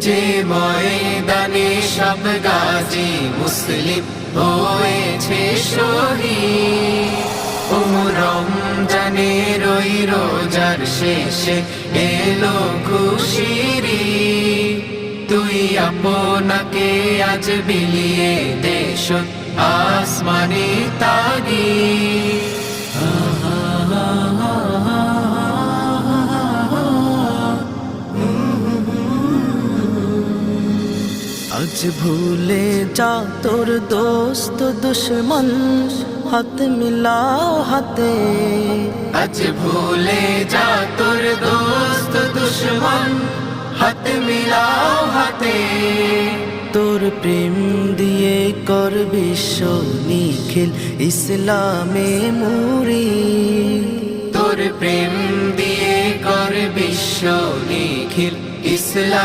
যে ময়দানে সব গাজী মুসলিম হয়েছে শহীদ। ও রমজানের ওই রোজার শেষে এলো খুশির ঈদ। তুই আপনাকে আজ বিলিয়ে দেশ আসমানি তাগিদ। আজ ভুলে যা তোর দোস্ত দুশ্মন, হাত মিলা হাতে। আজ ভুলে যা তোর দোস্ত দুশ্মন, হাত মিলাও হাতে। তোর প্রেম দিয়ে কর বিশ্ব নিখিল ইসলামে মুরি। তোর প্রেম দিয়ে কর বিশ্ব নিখিল ইসলাম।